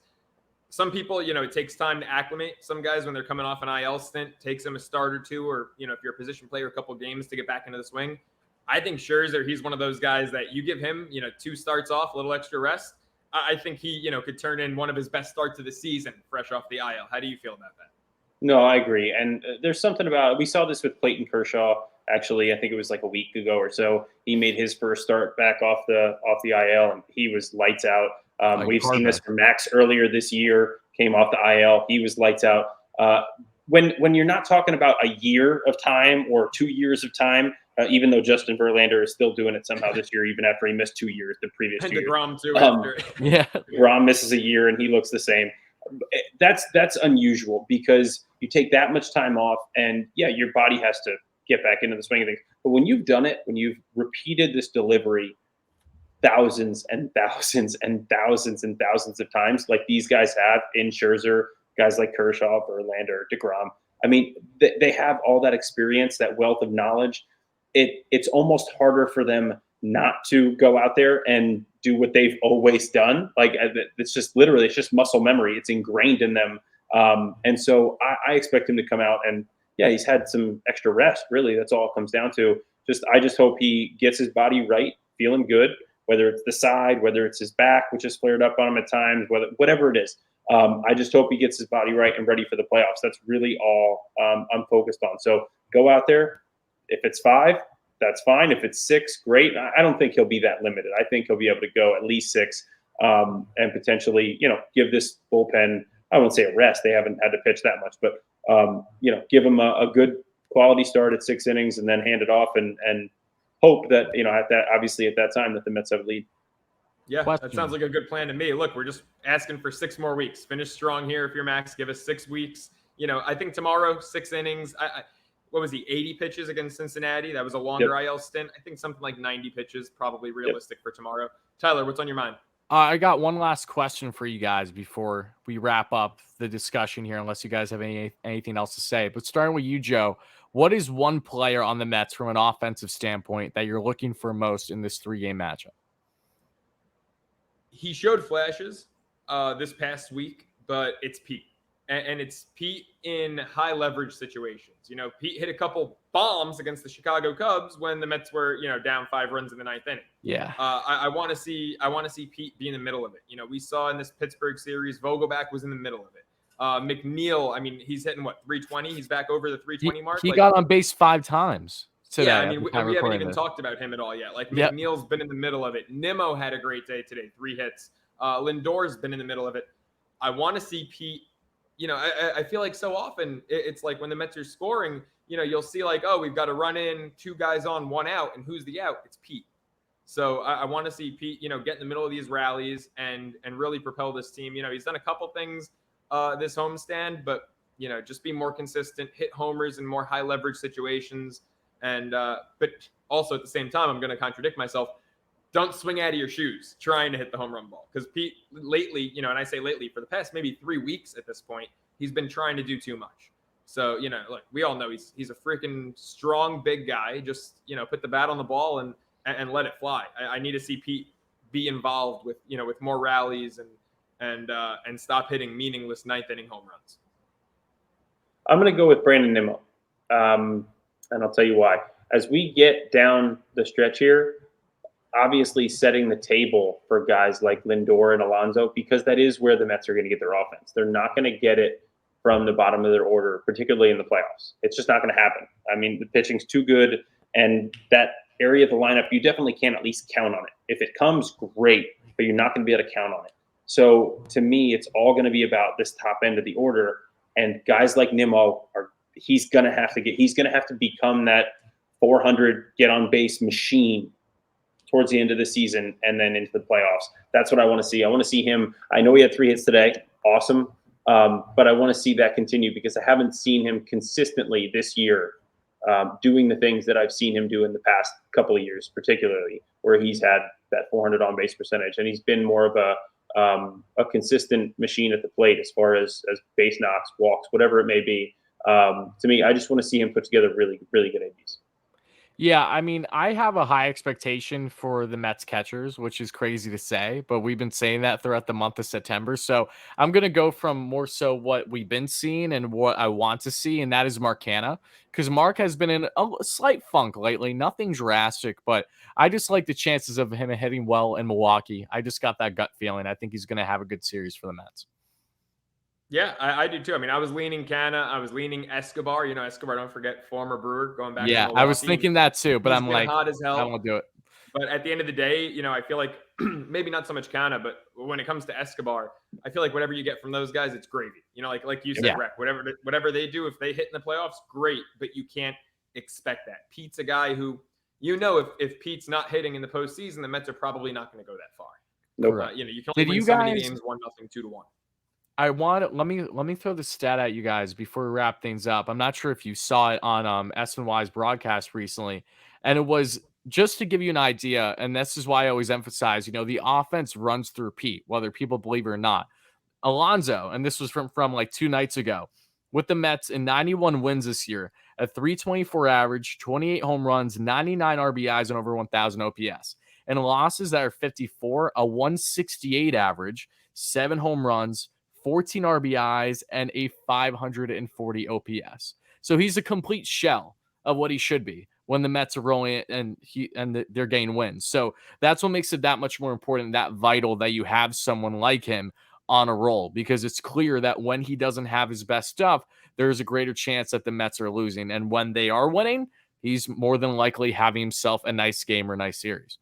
Some people, it takes time to acclimate. Some guys, when they're coming off an IL stint, takes them a start or two, or, if you're a position player, a couple games to get back into the swing. I think Scherzer, he's one of those guys that you give him, 2 starts off, a little extra rest. I think he, could turn in one of his best starts of the season fresh off the IL. How do you feel about that? No, I agree. And there's something about, we saw this with Clayton Kershaw. Actually, I think it was like a week ago or so. He made his first start back off the IL, and he was lights out. We've seen this from Max earlier this year. Came off the IL, he was lights out. When you're not talking about a year of time or 2 years of time, even though Justin Verlander is still doing it somehow this year, even after he missed 2 years the previous 2 years. DeGrom too. After. Yeah, DeGrom misses a year and he looks the same. That's unusual, because you take that much time off, and your body has to get back into the swing of things. But when you've done it, when you've repeated this delivery thousands and thousands and thousands and thousands of times, like these guys have in Scherzer, guys like Kershaw, Verlander, DeGrom, I mean, they have all that experience, that wealth of knowledge. It's almost harder for them not to go out there and do what they've always done. Like, it's just literally, it's just muscle memory. It's ingrained in them. And so I expect him to come out and, he's had some extra rest. Really, that's all it comes down to. I just hope he gets his body right, feeling good, whether it's the side, whether it's his back, which has flared up on him at times, whatever it is. I just hope he gets his body right and ready for the playoffs. That's really all I'm focused on. So go out there. If it's 5, that's fine. If it's 6, great. I don't think he'll be that limited. I think he'll be able to go at least 6 and potentially, give this bullpen, I won't say a rest. They haven't had to pitch that much, but give him a good quality start at 6 innings and then hand it off and hope that, at that time that the Mets have a lead. Yeah, that sounds like a good plan to me. Look, we're just asking for 6 more weeks. Finish strong here if you're Max. Give us 6 weeks. I think tomorrow, 6 innings. what was he, 80 pitches against Cincinnati? That was a longer IL stint. I think something like 90 pitches, probably realistic for tomorrow. Tyler, what's on your mind? I got one last question for you guys before we wrap up the discussion here, unless you guys have anything else to say. But starting with you, Joe, what is one player on the Mets from an offensive standpoint that you're looking for most in this 3-game matchup? He showed flashes this past week, but it's Pete. And it's Pete in high leverage situations. You know, Pete hit a couple bombs against the Chicago Cubs when the Mets were, you know, down 5 runs in the 9th inning. Yeah. I want to see Pete be in the middle of it. You know, we saw in this Pittsburgh series, Vogelback was in the middle of it. McNeil, I mean, he's hitting what, 320? He's back over the 320 mark. He got on base 5 times today. Yeah, I mean, we haven't even talked about him at all yet. Like, McNeil's been in the middle of it. Nimmo had a great day today, 3 hits. Lindor's been in the middle of it. I want to see Pete. You know, I feel like so often it's like when the Mets are scoring, you know, you'll see like, oh, we've got to run in 2 guys on, 1 out, and who's the out? It's Pete. So I want to see Pete, you know, get in the middle of these rallies and really propel this team. You know, he's done a couple things this homestand, but, you know, just be more consistent, hit homers in more high leverage situations. And but also at the same time, I'm going to contradict myself. Don't swing out of your shoes trying to hit the home run ball. Because Pete lately, you know, and I say lately, for the past maybe 3 weeks at this point, he's been trying to do too much. So, you know, look, we all know he's a freaking strong, big guy. Just, you know, put the bat on the ball and let it fly. I need to see Pete be involved with, you know, with more rallies and stop hitting meaningless 9th inning home runs. I'm going to go with Brandon Nimmo. And I'll tell you why. As we get down the stretch here, obviously setting the table for guys like Lindor and Alonso, because that is where the Mets are going to get their offense. They're not going to get it from the bottom of their order, particularly in the playoffs. It's just not going to happen. I mean, the pitching's too good, and that area of the lineup, you definitely can't at least count on it. If it comes, great, but you're not going to be able to count on it. So to me, it's all going to be about this top end of the order, and guys like Nimmo he's going to have to become that 400 get on base machine towards the end of the season and then into the playoffs. That's what I want to see. I want to see him. I know he had 3 hits today. Awesome. But I want to see that continue because I haven't seen him consistently this year doing the things that I've seen him do in the past couple of years, particularly where he's had that 400 on base percentage. And he's been more of a consistent machine at the plate as far as base knocks, walks, whatever it may be. To me, I just want to see him put together really, really good ABs. Yeah, I mean, I have a high expectation for the Mets catchers, which is crazy to say, but we've been saying that throughout the month of September. So I'm going to go from more so what we've been seeing and what I want to see, and that is Mark Canha, because Mark has been in a slight funk lately. Nothing drastic, but I just like the chances of him hitting well in Milwaukee. I just got that gut feeling. I think he's going to have a good series for the Mets. Yeah, I do too. I mean, I was leaning Canha. I was leaning Escobar. You know, Escobar, don't forget, former Brewer going back to Milwaukee. I was thinking that too, but He's I'm been like, hot as hell. I don't want to do it. But at the end of the day, you know, I feel like maybe not so much Canha, but when it comes to Escobar, I feel like whatever you get from those guys, it's gravy. You know, like you said, Rec, whatever they do, if they hit in the playoffs, great. But you can't expect that. Pete's a guy who, you know, if Pete's not hitting in the postseason, the Mets are probably not going to go that far. Nope. You know, you can only win so many games 1-0, 2-1. Let me throw the stat at you guys before we wrap things up. I'm not sure if you saw it on SNY's broadcast recently, and it was just to give you an idea. And this is why I always emphasize, you know, the offense runs through Pete, whether people believe it or not. Alonso, and this was from like 2 nights ago, with the Mets in 91 wins this year, a 324 average, 28 home runs, 99 RBIs, and over 1,000 OPS. And losses that are 54, a 168 average, 7 home runs, 14 RBIs, and a 540 OPS. So he's a complete shell of what he should be when the Mets are rolling and they're getting wins. So that's what makes it that much more important, that vital that you have someone like him on a roll, because it's clear that when he doesn't have his best stuff, there's a greater chance that the Mets are losing. And when they are winning, he's more than likely having himself a nice game or nice series.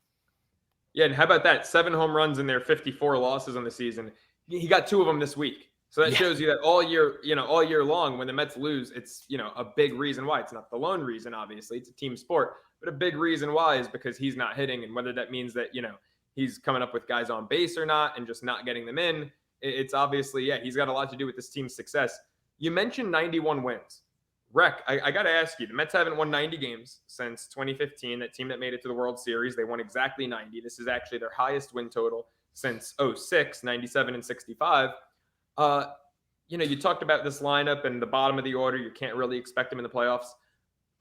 Yeah, and how about that? 7 home runs in their 54 losses on the season. He got 2 of them this week. So that shows you that all year long, when the Mets lose, it's, you know, a big reason why. It's not the lone reason, obviously. It's a team sport. But a big reason why is because he's not hitting. And whether that means that, you know, he's coming up with guys on base or not and just not getting them in, it's obviously, he's got a lot to do with this team's success. You mentioned 91 wins. Rec, I got to ask you, the Mets haven't won 90 games since 2015. That team that made it to the World Series, they won exactly 90. This is actually their highest win total since '06, 97 and 65. You talked about this lineup and the bottom of the order. You can't really expect them in the playoffs.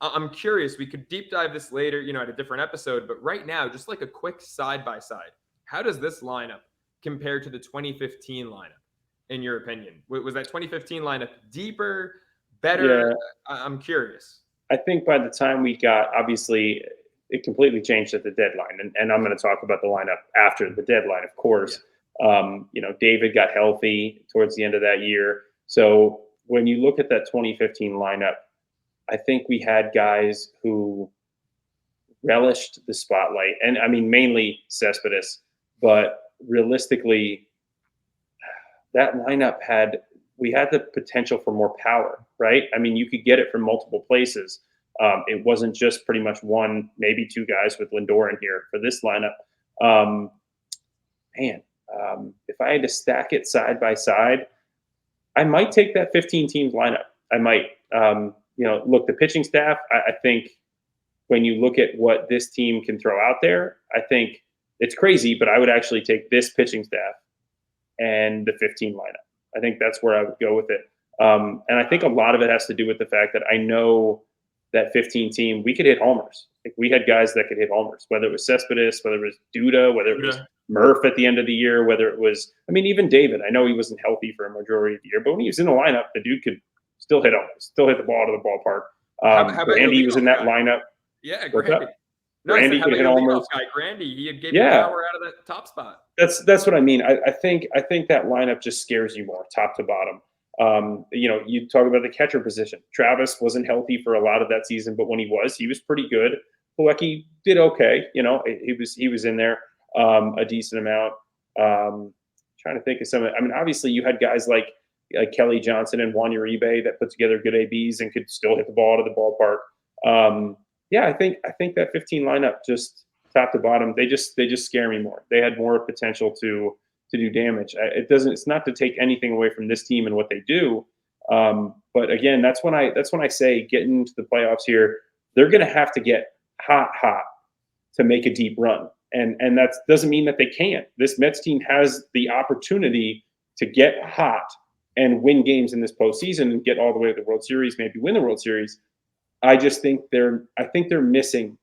I'm curious. We could deep dive this later, at a different episode. But right now, just like a quick side by side, how does this lineup compare to the 2015 lineup, in your opinion? Was that 2015 lineup deeper, better? Yeah, I'm curious. I think by the time we got, obviously, it completely changed at the deadline. And I'm going to talk about the lineup after the deadline, of course. David got healthy towards the end of that year. So when you look at that 2015 lineup, I think we had guys who relished the spotlight. And I mean, mainly Cespedes, but realistically, that lineup we had the potential for more power, right? I mean, you could get it from multiple places. It wasn't just pretty much one, maybe two guys with Lindor in here for this lineup. If I had to stack it side by side, I might take that 15 team lineup. I might. Look, the pitching staff, I think when you look at what this team can throw out there, I think it's crazy, but I would actually take this pitching staff and the 15 lineup. I think that's where I would go with it. And I think a lot of it has to do with the fact that I know that 15 team, we could hit homers. Like we had guys that could hit homers, whether it was Cespedes, whether it was Duda, whether it was Murph at the end of the year, whether it was, even David. I know he wasn't healthy for a majority of the year, but when he was in the lineup, the dude could still hit homers, still hit the ball to the ballpark. How about Randy was in that lineup. Yeah, Grandy. No, Randy could hit homers. Guy, Grandy, he gave you power out of the top spot. That's what I mean. I think that lineup just scares you more, top to bottom. You talk about the catcher position. Travis wasn't healthy for a lot of that season, but when he was pretty good. Plawecki did okay. He was in there a decent amount. Trying to think of some. Obviously you had guys like Kelly Johnson and Juan Uribe that put together good ABs and could still hit the ball to the ballpark. I think that 15 lineup, just top to bottom, they just scare me more. They had more potential to do damage. It's not to take anything away from this team and what they do. But again, that's when I say getting to the playoffs here, they're going to have to get hot to make a deep run. And that doesn't mean that they can't. This Mets team has the opportunity to get hot and win games in this postseason and get all the way to the World Series, maybe win the World Series. I just think they're missing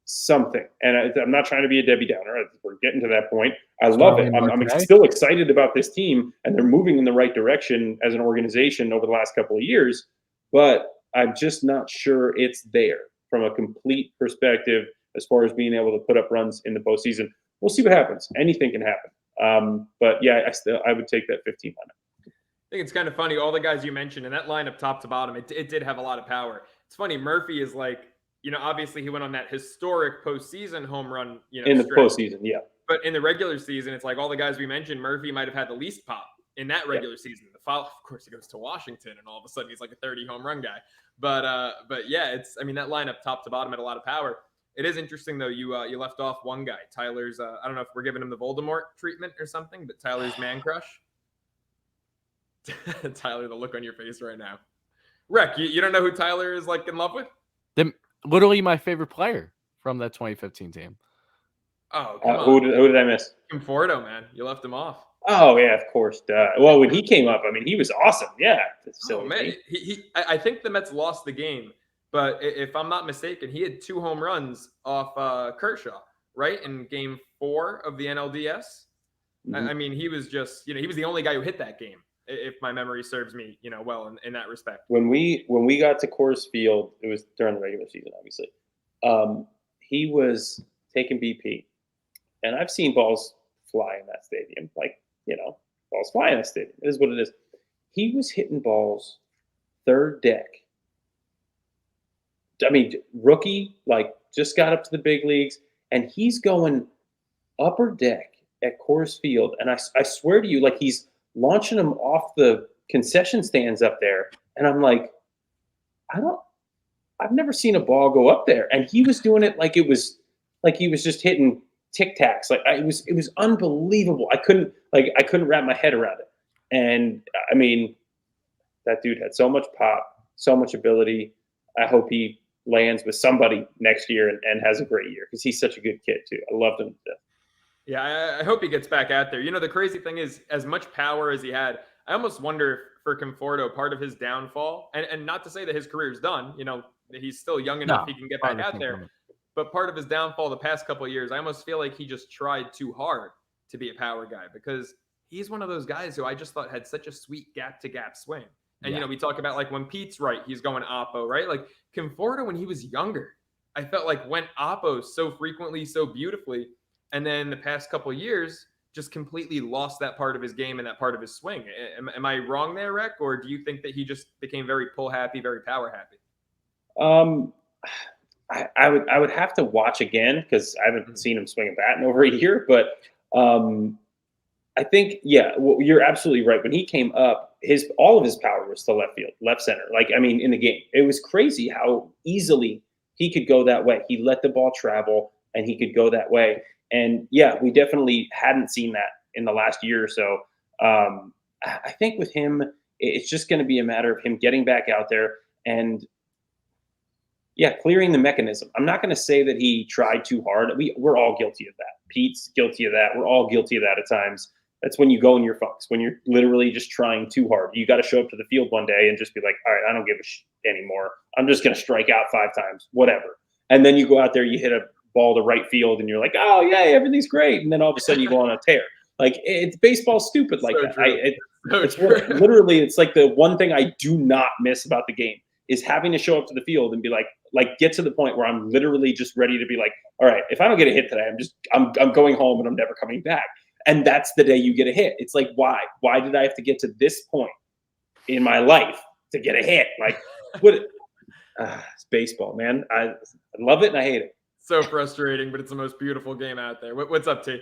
something. And I'm not trying to be a Debbie Downer. We're getting to that point. I love it. I'm still excited about this team, and they're moving in the right direction as an organization over the last couple of years. But I'm just not sure it's there from a complete perspective as far as being able to put up runs in the postseason. We'll see what happens. Anything can happen. But yeah, I would take that 15 lineup. I think it's kind of funny. All the guys you mentioned in that lineup, top to bottom, it did have a lot of power. It's funny. Murphy is like, obviously he went on that historic postseason home run, in the postseason, yeah. But in the regular season, it's like all the guys we mentioned, Murphy might have had the least pop in that regular season. The foul, of course, he goes to Washington, and all of a sudden he's like a 30 home run guy. But yeah, that lineup top to bottom had a lot of power. It is interesting though. You left off one guy, Tyler's. I don't know if we're giving him the Voldemort treatment or something, but Tyler's man crush. Tyler, the look on your face right now. Rec, you don't know who Tyler is like in love with? Literally my favorite player from that 2015 team. Oh, come on. Who did I miss? Conforto, man. You left him off. Oh, yeah, of course. Duh. Well, when he came up, he was awesome. Yeah. Oh, man. I think the Mets lost the game, but if I'm not mistaken, he had 2 home runs off Kershaw, right? In game 4 of the NLDS. Mm-hmm. He was just, he was the only guy who hit that game, if my memory serves me, well in that respect. When we got to Coors Field, it was during the regular season, obviously. He was taking BP, and I've seen balls fly in that stadium. Balls fly in that stadium. It is what it is. He was hitting balls third deck. Rookie, just got up to the big leagues, and he's going upper deck at Coors Field, and I swear to you, he's launching them off the concession stands up there. And I'm like, I've never seen a ball go up there. And he was doing it like he was just hitting Tic Tacs. It was unbelievable. I couldn't wrap my head around it. And that dude had so much pop, so much ability. I hope he lands with somebody next year and has a great year because he's such a good kid too. I loved him to death. Yeah, I hope he gets back out there. The crazy thing is, as much power as he had, I almost wonder if for Conforto, part of his downfall, and not to say that his career's done, he's still young enough, No, he can get part back of out the there. same But part of his downfall the past couple of years, I almost feel like he just tried too hard to be a power guy because he's one of those guys who I just thought had such a sweet gap to gap swing. And, Yeah. we talk about like when Pete's right, he's going oppo, right? Like Conforto, when he was younger, I felt like went oppo so frequently, so beautifully. And then the past couple of years, just completely lost that part of his game and that part of his swing. Am I wrong there, Rec? Or do you think that he just became very pull happy, very power happy? Um, I would have to watch again because I haven't seen him swing a bat in over a year. But I think well, you're absolutely right. When he came up, all of his power was to left field, left center. Like I mean, in the game, it was crazy how easily he could go that way. He let the ball travel and he could go that way. And yeah, we definitely hadn't seen that in the last year or so. I think with him, it's just going to be a matter of him getting back out there and yeah, clearing the mechanism. I'm not going to say that he tried too hard. We're all guilty of that. Pete's guilty of that. We're all guilty of that at times. That's when you go in your funks, when you're literally just trying too hard. You got to show up to the field one day and just be like, all right, I don't give a shit anymore. I'm just going to strike out 5 times, whatever. And then you go out there, you hit a ball to right field, and you're like, oh, yay, everything's great. And then all of a sudden you go on a tear. Like, it's baseball stupid like So that. true. It's literally, it's like the one thing I do not miss about the game is having to show up to the field and be like get to the point where I'm literally just ready to be like, all right, if I don't get a hit today, I'm going home and I'm never coming back. And that's the day you get a hit. It's like, why? Why did I have to get to this point in my life to get a hit? Like, what? It's baseball, man. I love it and I hate it. So frustrating, but it's the most beautiful game out there. What's up, T?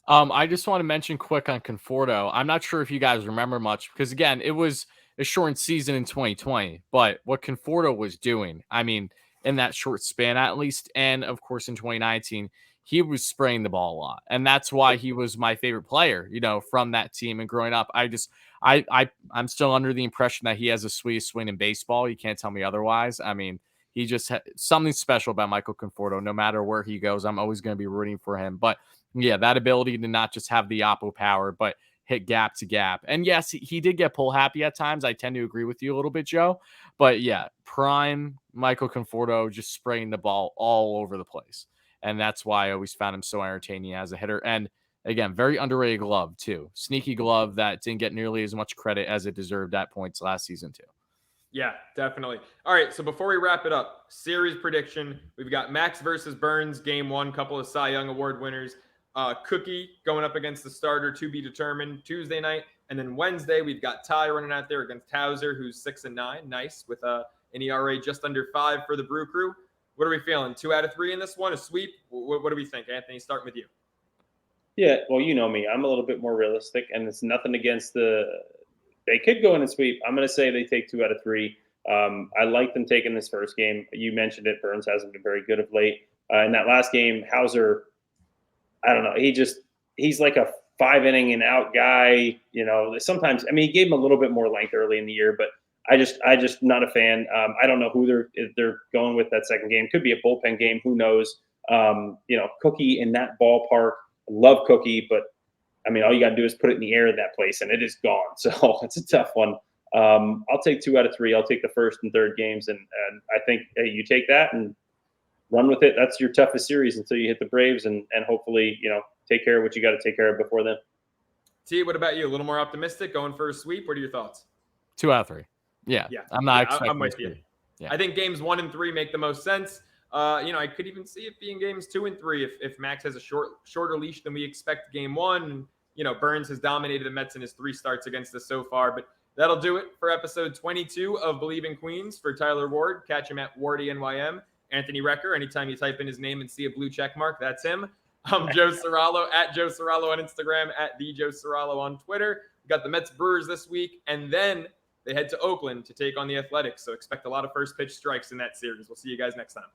I just want to mention quick on Conforto. I'm not sure if you guys remember much because again, it was a short season in 2020, but what Conforto was doing, I mean, in that short span at least, and of course in 2019, he was spraying the ball a lot, and that's why he was my favorite player, from that team. And growing up, I'm still under the impression that he has a sweetest swing in baseball. You can't tell me otherwise. I mean, he just something special about Michael Conforto. No matter where he goes, I'm always going to be rooting for him. But yeah, that ability to not just have the oppo power, but hit gap to gap. And yes, he did get pull happy at times. I tend to agree with you a little bit, Joe. But yeah, prime Michael Conforto just spraying the ball all over the place. And that's why I always found him so entertaining as a hitter. And again, very underrated glove, too. Sneaky glove that didn't get nearly as much credit as it deserved at points last season, too. Yeah, definitely. All right, so before we wrap it up, series prediction. We've got Max versus Burns, game 1, couple of Cy Young Award winners. Cookie going up against the starter to be determined Tuesday night. And then Wednesday, we've got Ty running out there against Towser, who's 6-9. Nice, with an ERA just under 5 for the Brew Crew. What are we feeling? 2 out of 3 in this one? A sweep? What do we think, Anthony? Starting with you. Yeah, well, you know me. I'm a little bit more realistic, and it's nothing against they could go in and sweep. I'm going to say they take 2 out of 3. I like them taking this first game. You mentioned it. Burns hasn't been very good of late. In that last game, Hauser, I don't know. He's like a 5 inning and out guy. Sometimes, I mean, he gave him a little bit more length early in the year, but I just not a fan. I don't know who they're going with that second game. Could be a bullpen game. Who knows? Cookie in that ballpark. Love Cookie, but I mean, all you got to do is put it in the air in that place, and it is gone. So it's a tough one. I'll take 2 out of 3. I'll take the first and third games, and I think you take that and run with it. That's your toughest series until you hit the Braves, and hopefully, take care of what you got to take care of before then. T, what about you? A little more optimistic, going for a sweep? What are your thoughts? 2 out of 3. Yeah, I'm not expecting. I'm with you. Yeah. I think games 1 and 3 make the most sense. I could even see it being games 2 and 3 if Max has a shorter leash than we expect game 1. Burns has dominated the Mets in his 3 starts against us so far. But that'll do it for episode 22 of Bleav in Queens. For Tyler Ward, catch him at WardyNYM. Anthony Recker, anytime you type in his name and see a blue check mark, that's him. I'm Joe Serralo, at Joe Serralo on Instagram, at the Joe Serralo on Twitter. We got the Mets Brewers this week, and then they head to Oakland to take on the Athletics. So expect a lot of first pitch strikes in that series. We'll see you guys next time.